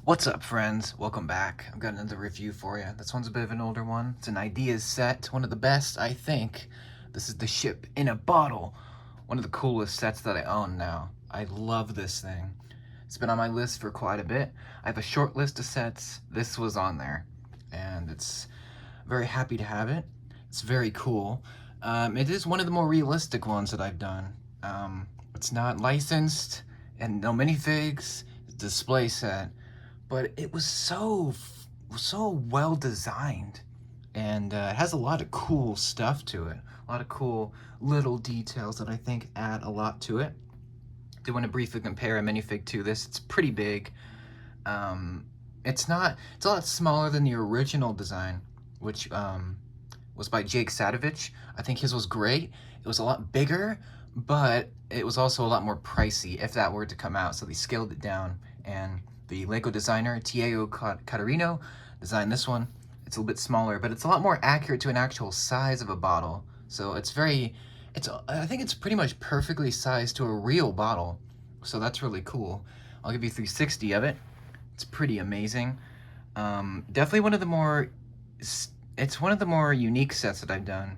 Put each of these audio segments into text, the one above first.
What's up, friends? Welcome back. I've got another review for you. This one's a bit of an older one. It's an Ideas set, one of the best, I think. This is the Ship in a Bottle, one of the coolest sets that I own now. I love this thing. It's been on my list for quite a bit. I have a short list of sets. This was on there, and it's very happy to have it. It's very cool. It is one of the more realistic ones that I've done. It's not licensed, and no minifigs. It's a display set, but it was so well designed, and it has a lot of cool stuff to it, a lot of cool little details that I think add a lot to it. Do want to briefly compare a minifig to this. It's pretty big. It's a lot smaller than the original design, which was by Jake Sadovich. I think his was great. It was a lot bigger, but it was also a lot more pricey if that were to come out, so they scaled it down. And the Lego designer, Tiago Catarino, designed this one. It's a little bit smaller, but it's a lot more accurate to an actual size of a bottle. So I think it's pretty much perfectly sized to a real bottle. So that's really cool. I'll give you 360 of it. It's pretty amazing. Definitely it's one of the more unique sets that I've done,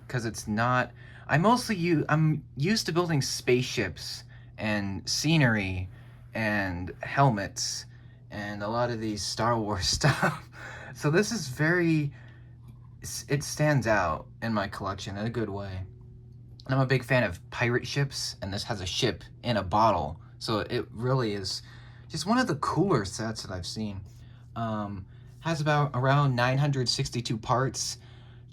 because it's not, I'm used to building spaceships and scenery and helmets and a lot of these Star Wars stuff. So this is it stands out in my collection in a good way. And I'm a big fan of pirate ships, and this has a ship in a bottle. So it really is just one of the cooler sets that I've seen. Has about around 962 parts.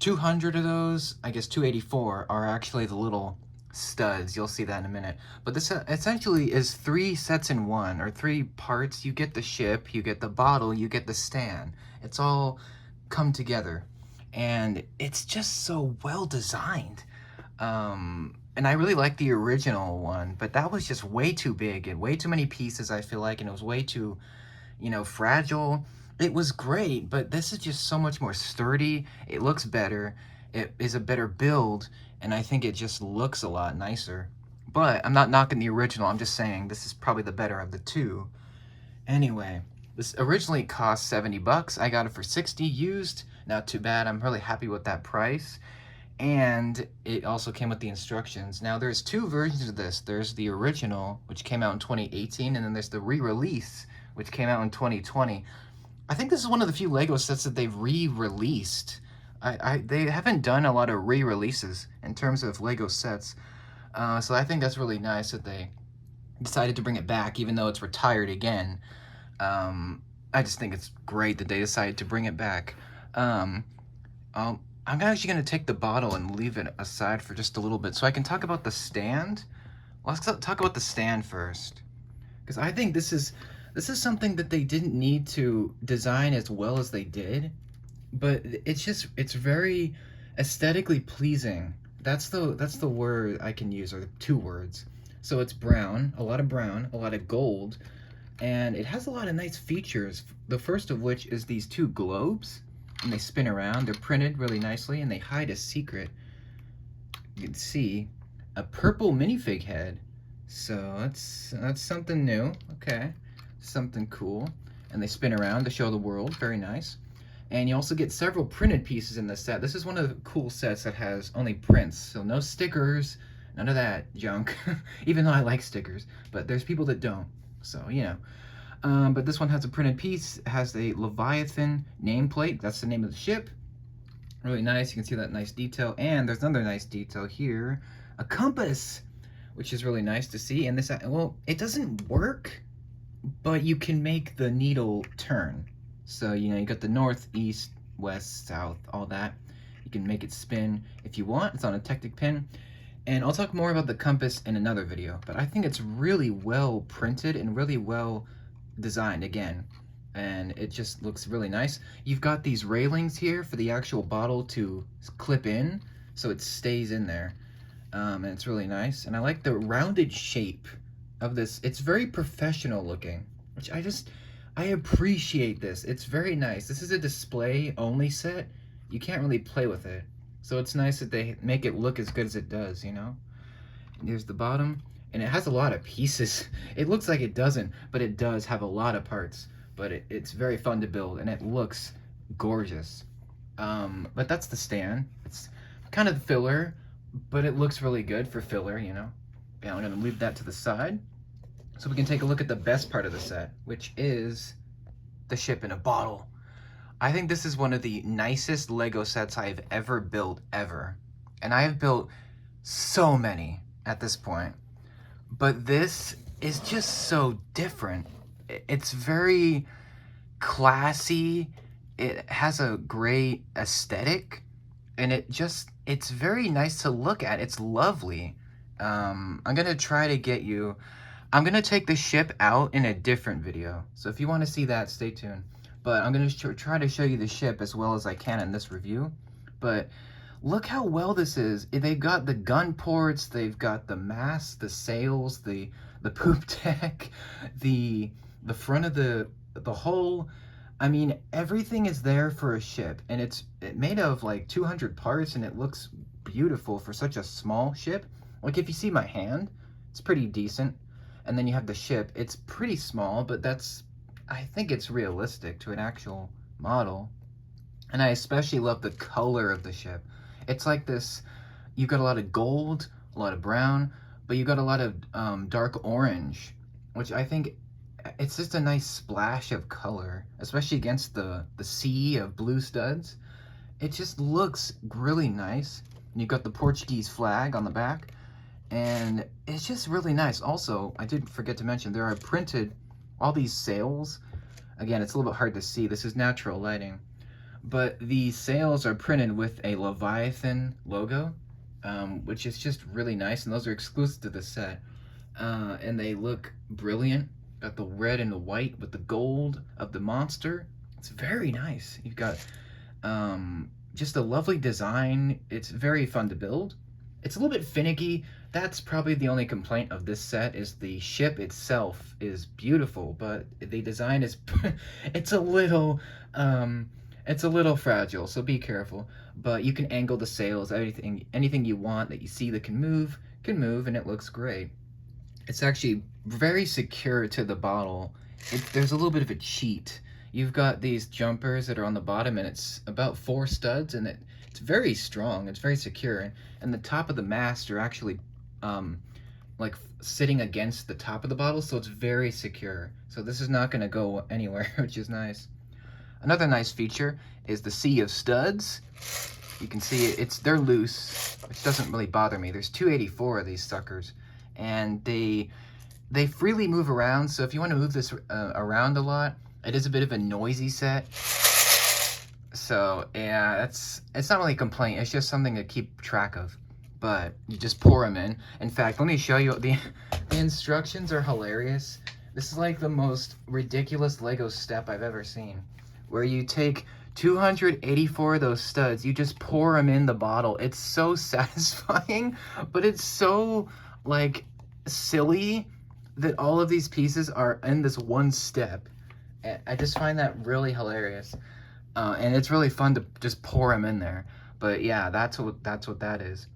200 of those, I guess 284, are actually the little studs. You'll see that in a minute. But this essentially is 3 sets in one, or 3 parts. You get the ship, you get the bottle, you get the stand. It's all come together, and it's just so well designed. And I really like the original one, but that was just way too big and way too many pieces, I feel like, and it was way too, fragile. It was great, but this is just so much more sturdy. It looks better. It is a better build, and I think it just looks a lot nicer. But I'm not knocking the original. I'm just saying this is probably the better of the two. Anyway, this originally cost 70 bucks. I got it for 60 used. Not too bad. I'm really happy with that price. And it also came with the instructions. Now, there's 2 versions of this. There's the original, which came out in 2018, and then there's the re-release, which came out in 2020. I think this is one of the few Lego sets that they've re-released. They haven't done a lot of re-releases in terms of Lego sets. So I think that's really nice that they decided to bring it back, even though it's retired again. I just think it's great that they decided to bring it back. Um, I'm actually going to take the bottle and leave it aside for just a little bit so I can talk about the stand. Let's talk about the stand first, because I think this is something that they didn't need to design as well as they did, but it's very aesthetically pleasing. That's the word I can use, or the 2 words. So it's brown, a lot of gold, and it has a lot of nice features. The first of which is these 2 globes, and they spin around. They're printed really nicely, and they hide a secret. You can see a purple minifig head. So that's something new. Okay, something cool. And they spin around to show the world. Very nice. And you also get several printed pieces in this set. This is one of the cool sets that has only prints, so no stickers, none of that junk. Even though I like stickers, but there's people that don't. So, but this one has a printed piece. It has a Leviathan nameplate. That's the name of the ship. Really nice. You can see that nice detail. And there's another nice detail here. A compass, which is really nice to see. And this, well, it doesn't work, but you can make the needle turn. So, you got the north, east, west, south, all that. You can make it spin if you want. It's on a Tectic pin. And I'll talk more about the compass in another video. But I think it's really well printed and really well designed again. And it just looks really nice. You've got these railings here for the actual bottle to clip in, so it stays in there. And it's really nice. And I like the rounded shape of this. It's very professional looking, which I appreciate this. It's very nice. This is a display only set. You can't really play with it. So it's nice that they make it look as good as it does, And here's the bottom. And it has a lot of pieces. It looks like it doesn't, but it does have a lot of parts. but it's very fun to build and it looks gorgeous. But that's the stand. It's kind of filler, but it looks really good for filler, you know. Yeah, I'm gonna leave that to the side so we can take a look at the best part of the set, which is the ship in a bottle. I think this is one of the nicest Lego sets I've ever built, ever. And I have built so many at this point. But this is just so different. It's very classy. It has a great aesthetic. And it's very nice to look at. It's lovely. I'm gonna try to get you... I'm gonna take the ship out in a different video. So if you want to see that, stay tuned. But I'm gonna try to show you the ship as well as I can in this review. But look how well this is. They've got the gun ports, they've got the mast, the sails, the poop deck, the front of the hull. I mean, everything is there for a ship, and it's made of like 200 parts, and it looks beautiful for such a small ship. Like if you see my hand, it's pretty decent. And then you have the ship. It's pretty small, but I think it's realistic to an actual model. And I especially love the color of the ship. It's like this, you've got a lot of gold, a lot of brown, but you got a lot of dark orange, which I think it's just a nice splash of color, especially against the sea of blue studs. It just looks really nice. And you've got the Portuguese flag on the back, and it's just really nice. Also, I did forget to mention, there are printed all these sails. Again, it's a little bit hard to see. This is natural lighting. But the sails are printed with a Leviathan logo, which is just really nice. And those are exclusive to the set. And they look brilliant. Got the red and the white with the gold of the monster. It's very nice. You've got just a lovely design. It's very fun to build. It's a little bit finicky. That's probably the only complaint of this set, is the ship itself is beautiful, but the design is it's a little fragile, so be careful. But you can angle the sails, anything you want that you see that can move, and it looks great. It's actually very secure to the bottle. There's a little bit of a cheat. You've got these jumpers that are on the bottom, and it's about 4 studs, and it's very strong. It's very secure, and the top of the mast are actually like sitting against the top of the bottle, so it's very secure. So this is not going to go anywhere, which is nice. Another nice feature is the sea of studs. You can see they're loose, which doesn't really bother me. There's 284 of these suckers, and they freely move around. So if you want to move this around a lot, it is a bit of a noisy set. So yeah, it's not really a complaint. It's just something to keep track of. But you just pour them in. In fact, let me show you. The instructions are hilarious. This is like the most ridiculous Lego step I've ever seen, where you take 284 of those studs, you just pour them in the bottle. It's so satisfying, but it's so like silly that all of these pieces are in this one step. I just find that really hilarious, and it's really fun to just pour them in there. But yeah, that's what that is.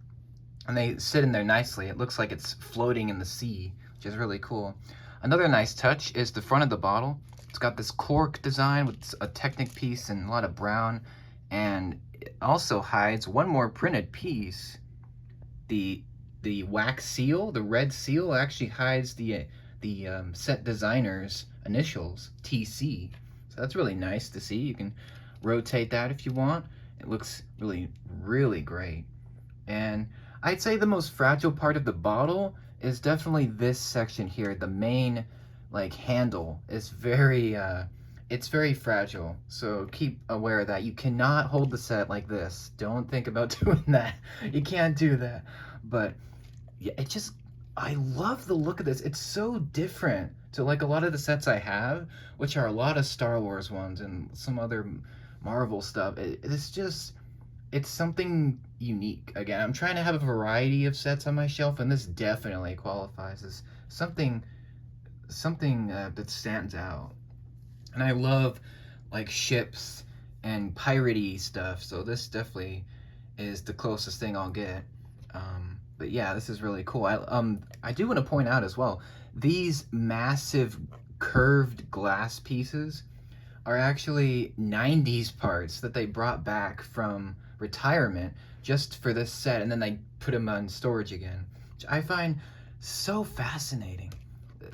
And they sit in there nicely. It looks like it's floating in the sea, which is really cool. Another nice touch is the front of the bottle. It's got this cork design with a Technic piece and a lot of brown, and it also hides one more printed piece. The wax seal, the red seal, actually hides the set designer's initials, TC. So that's really nice to see. You can rotate that if you want. It looks really, really great. And I'd say the most fragile part of the bottle is definitely this section here. The main like handle is it's very fragile, so keep aware of that. You cannot hold the set like this. Don't think about doing that. You can't do that. But yeah, I love the look of this. It's so different to like a lot of the sets I have, which are a lot of Star Wars ones and some other Marvel stuff. It's something unique. Again, I'm trying to have a variety of sets on my shelf, and this definitely qualifies as something that stands out. And I love like ships and piratey stuff, so this definitely is the closest thing I'll get. But yeah, this is really cool. I do want to point out as well, these massive curved glass pieces are actually 90s parts that they brought back from retirement just for this set, and then they put them on storage again, which I find so fascinating.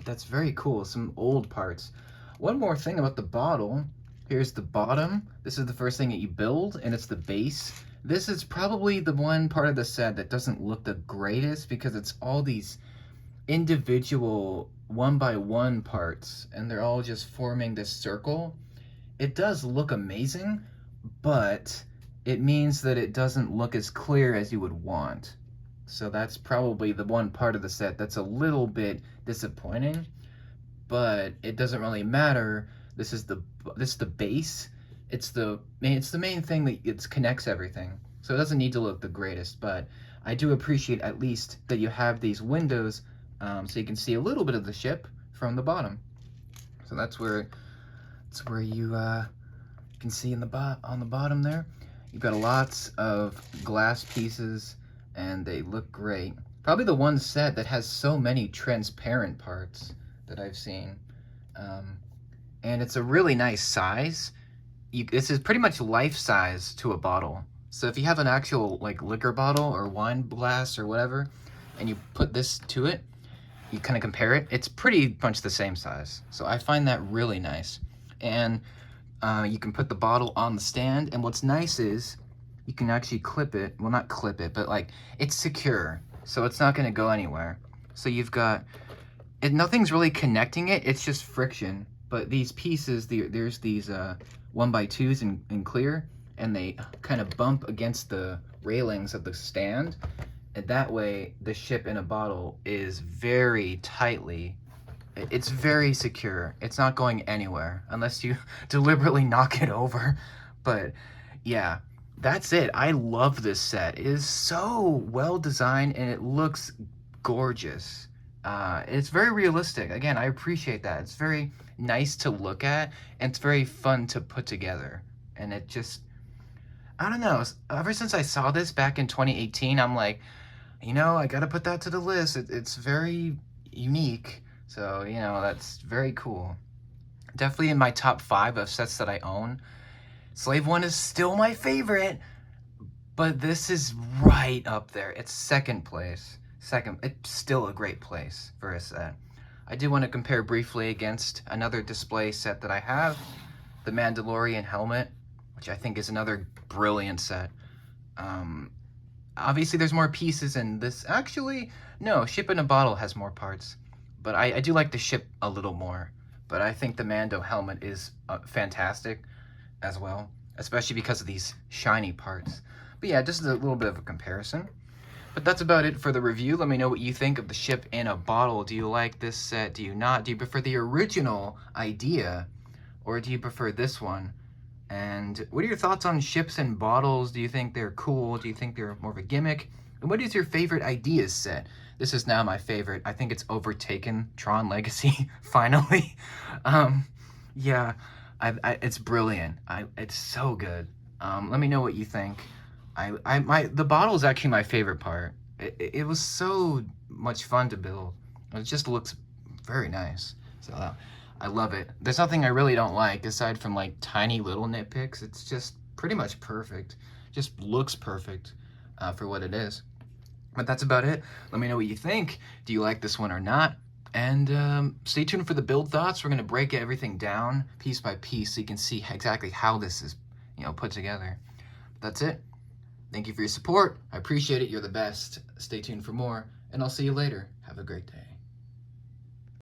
That's very cool. Some old parts. One more thing about the bottle. Here's the bottom. This is the first thing that you build, and it's the base. This is probably the one part of the set that doesn't look the greatest because it's all these individual one by one parts, and they're all just forming this circle. It does look amazing, but it means that it doesn't look as clear as you would want. So that's probably the one part of the set that's a little bit disappointing, but it doesn't really matter. This is the base. It's the main thing that it connects everything. So it doesn't need to look the greatest, but I do appreciate at least that you have these windows so you can see a little bit of the ship from the bottom. So that's where you can see on the bottom there. You've got lots of glass pieces, and they look great. Probably the one set that has so many transparent parts that I've seen. And it's a really nice size. This is pretty much life size to a bottle. So if you have an actual like liquor bottle or wine glass or whatever, and you put this to it, you kind of compare it, it's pretty much the same size. So I find that really nice. And you can put the bottle on the stand, and what's nice is you can actually clip it. Well, not clip it, but like it's secure, so it's not going to go anywhere. So you've got nothing's really connecting it. It's just friction. But these pieces, there's these 1x2s in clear, and they kind of bump against the railings of the stand, and that way the ship in a bottle is very tightly. It's very secure. It's not going anywhere unless you deliberately knock it over. But yeah, that's it. I love this set. It is so well designed, and it looks gorgeous. It's very realistic. Again, I appreciate that. It's very nice to look at, and it's very fun to put together. And it just, I don't know, ever since I saw this back in 2018, I'm like, I gotta put that to the list. It's very unique. So, that's very cool. Definitely in my top 5 of sets that I own. Slave One is still my favorite, but this is right up there. It's second place. It's still a great place for a set. I do want to compare briefly against another display set that I have, the Mandalorian helmet, which I think is another brilliant set. Obviously there's more pieces in this. Actually, no, Ship in a Bottle has more parts, but I do like the ship a little more. But I think the Mando helmet is fantastic as well, especially because of these shiny parts. But yeah, just a little bit of a comparison. But that's about it for the review. Let me know what you think of the Ship in a Bottle. Do you like this set? Do you not? Do you prefer the original idea, or do you prefer this one? And what are your thoughts on ships and bottles? Do you think they're cool? Do you think they're more of a gimmick? And what is your favorite ideas set? This is now my favorite. I think it's overtaken Tron Legacy, finally. Yeah, it's brilliant. It's so good. Let me know what you think. The bottle is actually my favorite part. It was so much fun to build. It just looks very nice. So I love it. There's nothing I really don't like aside from like tiny little nitpicks. It's just pretty much perfect. Just looks perfect for what it is. But that's about it. Let me know what you think. Do you like this one or not? And stay tuned for the build thoughts. We're going to break everything down piece by piece so you can see exactly how this is, put together. That's it. Thank you for your support. I appreciate it. You're the best. Stay tuned for more, and I'll see you later. Have a great day.